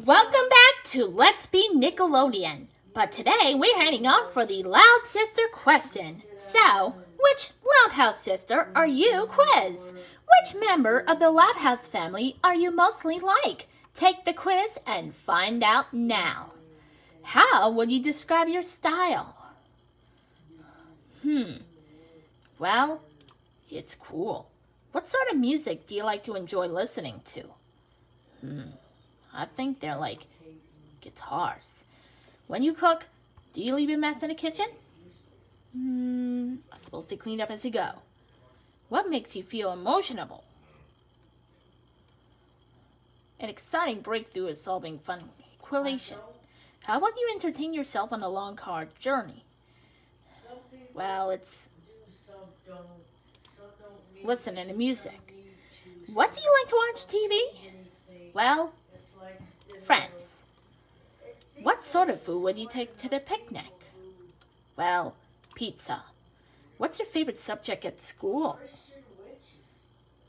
Welcome back to Let's Be Nickelodeon. But today we're heading off for the Loud Sister question. So, which Loud House sister are you? Quiz. Which member of the Loud House family are you mostly like? Take the quiz and find out now. How would you describe your style? Well, it's cool. What sort of music do you like to enjoy listening to? I think they're like guitars. When you cook, do you leave a mess in the kitchen? I'm supposed to clean up as you go. What makes you feel emotional? An exciting breakthrough is solving fun equation. How about you entertain yourself on a long car journey? Well, it's listening to music. What do you like to watch TV? Well, Friends. What sort of food would you take to the picnic? Well, pizza. What's your favorite subject at school?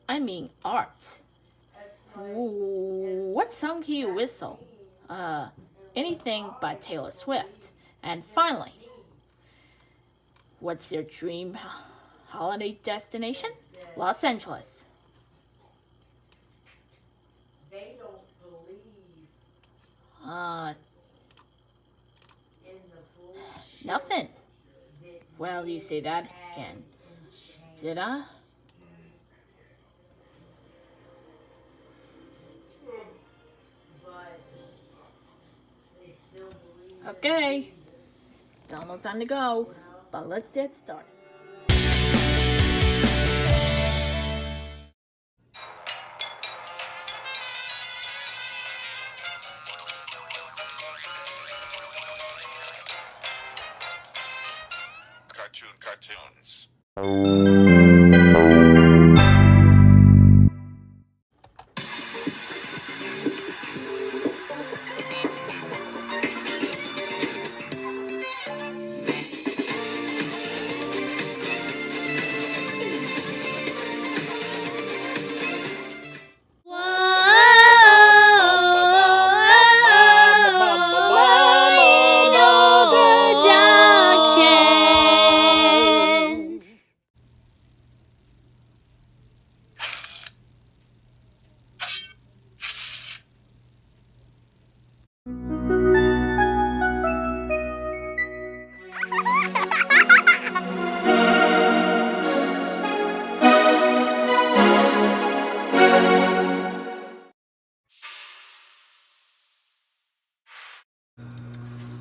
I mean, art. Ooh, what song can you whistle? Anything by Taylor Swift. And finally, what's your dream holiday destination? Los Angeles. Nothing. Well, you say that again. Did I? Okay. It's almost time to go, but let's get started. Cartoons.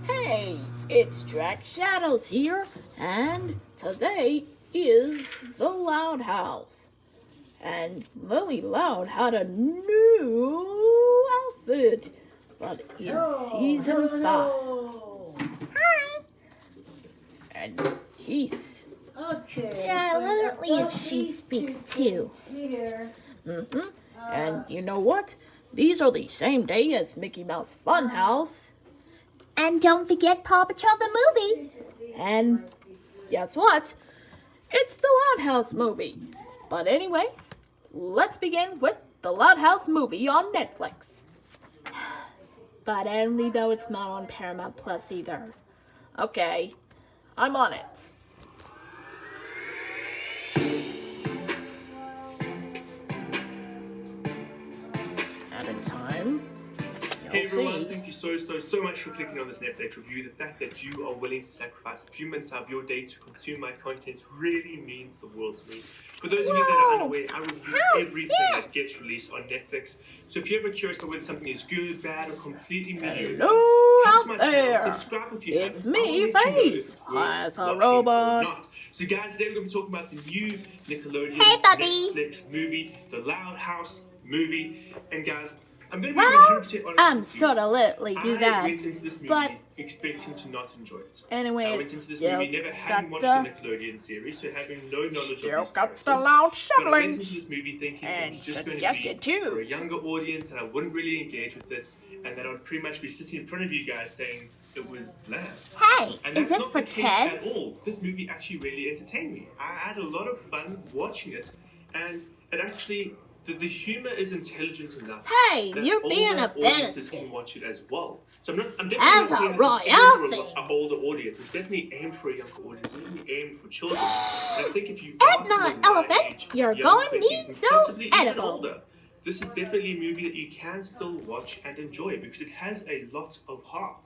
Hey, it's Drac Shadows here, and today is the Loud House. And Lily Loud had a new outfit, but in season 5. Hi! And he's... Okay. Yeah, literally it's she speaks too. Here. And you know what? These are the same day as Mickey Mouse Funhouse. And don't forget Paw Patrol the movie. And guess what? It's the Loud House movie. But anyways, let's begin with the Loud House movie on Netflix. But only though it's not on Paramount Plus either. Okay, I'm on it. At a time. Hey everyone, thank you so much for clicking on this Netflix review. The fact that you are willing to sacrifice a few minutes out of your day to consume my content really means the world to me. For those of you that are unaware, I review everything that gets released on Netflix. So if you're ever curious about whether something is good, bad, or completely mediocre, hello come out to my channel, there. subscribe if you It's haven't. me, I'll let you know Face, if we're as a watching robot. or not. So guys, today we're going to be talking about the new Nickelodeon Hey, Bubby. Netflix movie, the Loud House movie. And guys, I'm going to be Well, 100% honest I'm with you. sort of literally do I that. went into this movie But expecting to not enjoy it. anyways, I went into this still movie never having watched got the Nickelodeon series, so having no knowledge still of these got the characters. loud But I went into siblings. this movie thinking it And was just going to suggested be too. for a younger audience, and I wouldn't really engage with it, and that I would pretty much be sitting in front of you guys saying it was bland. Hey, And is that's this not for the case kids? at all. This movie actually really entertained me. I had a lot of fun watching it, and it actually the humor is intelligent enough. Hey, that you're being older audiences offensive. can watch it as well. So I'm definitely As not a saying this royal is aimed thing. for an older audience. It's definitely aimed for a younger audience. It's definitely aimed for children. And I think if you Edna, ask them my elephant, age, you're young going 20s, need and so possibly even edible. older, this is definitely a movie that you can still watch and enjoy because it has a lot of heart.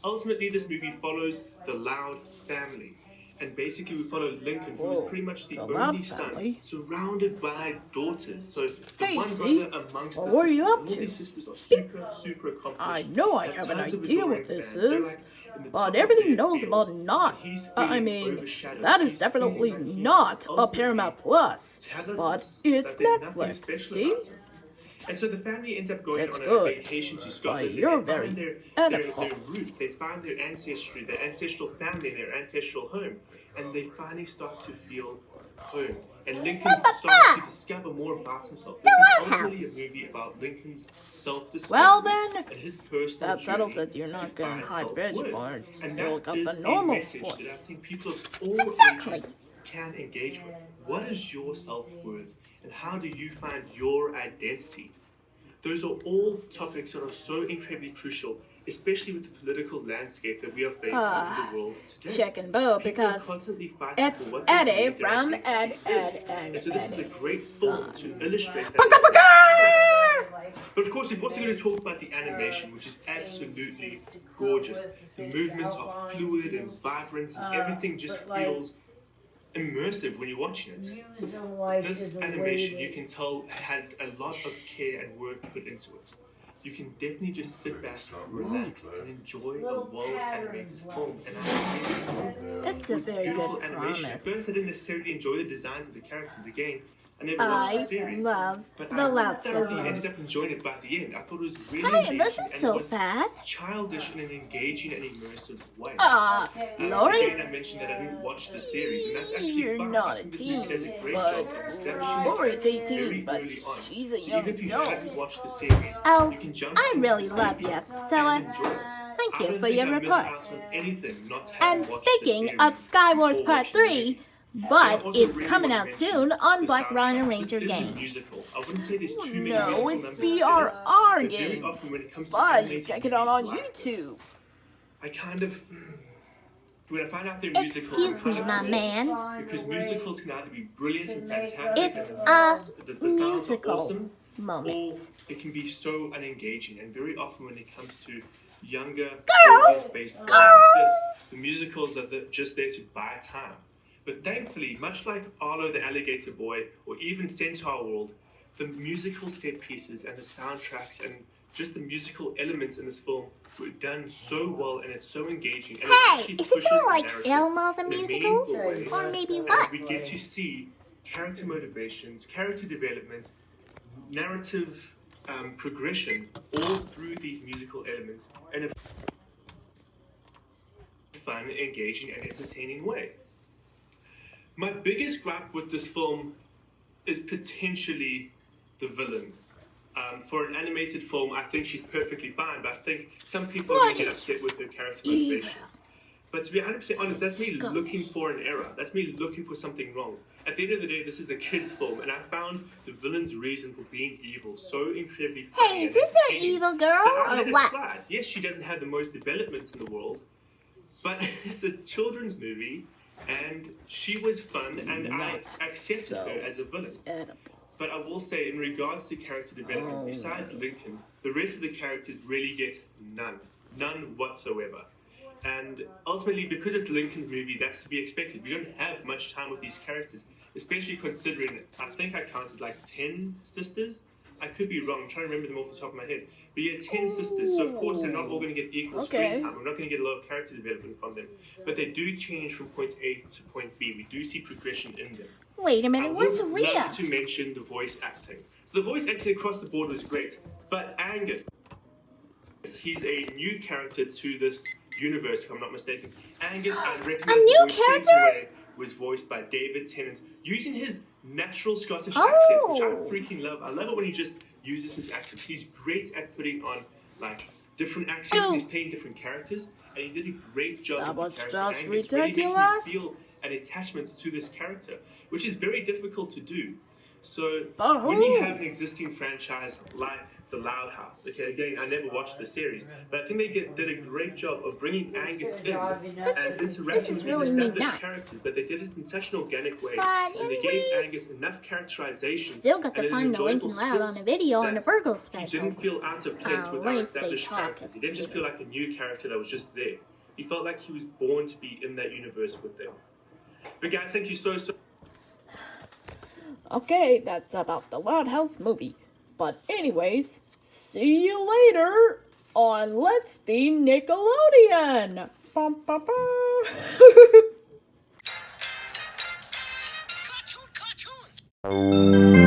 Ultimately, this movie follows the Loud family. And basically, we follow Lincoln, who is pretty much the the only Loud son, family? surrounded by daughters. So the Hey, one see? brother amongst Well, the what are sisters. you up All to? these sisters are super accomplished. I know I have an tons of idea adoring what this fans. They're is, like in the top but of everything their knows fields, about not. and he's I feeling mean, overshadowed. that is He's definitely feeling like he's not a ultimately Paramount Plus, talentless, but that it's there's nothing Netflix, special see? about him. And so the family ends up going It's on a good. vacation to But Scotland. you're and they very find their edible. roots. They find their ancestry, their ancestral family, and their ancestral home. And they finally start to feel home. And Lincoln starts to discover more about himself. This is ultimately a movie about Lincoln's self-discovery Well then, and his personal that settles journey that you're to not getting find high bridge self-worth. points. And You'll that got is the normal a message point. that I think people of all Exactly. ages can engage with. What is your self-worth? And how do you find your identity? Those are all topics that are so incredibly crucial, especially with the political landscape that we are facing in the world today. Check and bow People are because constantly fighting it's for what they Eddy believe their from identity is. Ed. And so this is a great film to illustrate Paka that. paka! But of course, we've also got to talk about the animation, which is absolutely gorgeous. The movements are fluid and vibrant, and everything just feels immersive when you're watching it. This animation, you can tell, had a lot of care and work put into it. You can definitely just sit back, relax, and enjoy a well-animated film. And It's a very beautiful good animation. At promise. first, I didn't necessarily enjoy the designs of the characters. Again, I never watched the I series. love But the I Loud thoroughly ended up siblings. enjoying it by the end. I thought it was really Hey, engaging this is and so was bad. childish in an engaging and immersive way. Lori, Again, I mentioned that I didn't watch the series, and that's actually you're fine. not I a think this movie teen, does a great but job of establishing Lori's characters 18, very but early on. she's a So young even if you adult. haven't watched the series, Oh, you can jump I into really this love movie you, and fella. enjoy it. Thank I you don't for think your I missed report. out on anything not to have And watched the speaking series of Skywars before Part watching the movie. 3, but Also it's really coming want out to soon mention on the Black Rhino soundtracks. Ranger This is a Games. musical. I wouldn't say there's too many No, musical it's numbers in it, BRR but very Games. often when it comes to But animated check it out on movies like this, YouTube. I kind of, when I find out they're musicals, Excuse me, my man. because musicals can either be brilliant and fantastic, It's and a the sounds are musical awesome, or moment. it can be so unengaging. And very often when it comes to younger, Girls! audience-based films Girls! like this, the musicals are just there to buy time. But thankfully, much like Arlo the Alligator Boy, or even Centaur World, the musical set pieces and the soundtracks and just the musical elements in this film were done so well, and it's so engaging. And it Hey, actually is this pushes more the like narrative Elmo the in a musical? meaningful way. Or maybe And what? we get to see character motivations, character development, narrative progression, all through these musical elements in a fun, engaging, and entertaining way. My biggest gripe with this film is potentially the villain. For an animated film, I think she's perfectly fine, but I think some people are going to get upset with her character motivation. But to be 100% honest, that's me looking for an error. That's me looking for something wrong. At the end of the day, this is a kid's film, and I found the villain's reason for being evil so incredibly funny. Hey, is and this an entertaining evil girl that I let or it what? slide. Yes, she doesn't have the most development in the world, but it's a children's movie, and she was fun, and I accepted her as a villain. Edible. But I will say, in regards to character development, besides Lincoln, the rest of the characters really get none whatsoever. And ultimately, because it's Lincoln's movie, that's to be expected. We don't have much time with these characters, especially considering, I think I counted like 10 sisters. I could be wrong, I'm trying to remember them off the top of my head. But yeah, 10 sisters, so of course they're not all going to get equal screen time. We're not going to get a lot of character development from them. But they do change from point A to point B. We do see progression in them. Wait a I minute, where's would Rhea? love to mention the voice acting. So the voice acting across the board was great, but Angus, he's a new character to this universe, if I'm not mistaken. Angus, I recognize new the voice straight character? away, was voiced by David Tennant, using his natural Scottish accent, which I freaking love. I love it when he just uses his accents. He's great at putting on like different accents, and he's playing different characters, and he did a great job That with was the just character Angus, really making you ridiculous. feel an attachment to this character, which is very difficult to do. So when you have an existing franchise like The Loud House, okay, again, I never watched the series, but I think they did a great job of bringing Angus in and interacting with these established characters, but they did it in such an organic way, and they gave Angus enough characterization. Still got to find the Lincoln Loud on a video on the Virgo special. He didn't feel out of place with our established characters. He didn't just feel like a new character that was just there. He felt like he was born to be in that universe with them. But guys, thank you so. Okay, that's about the Loud House movie. But anyways, see you later on Let's Be Nickelodeon. Bum, bum, bum. Cartoon!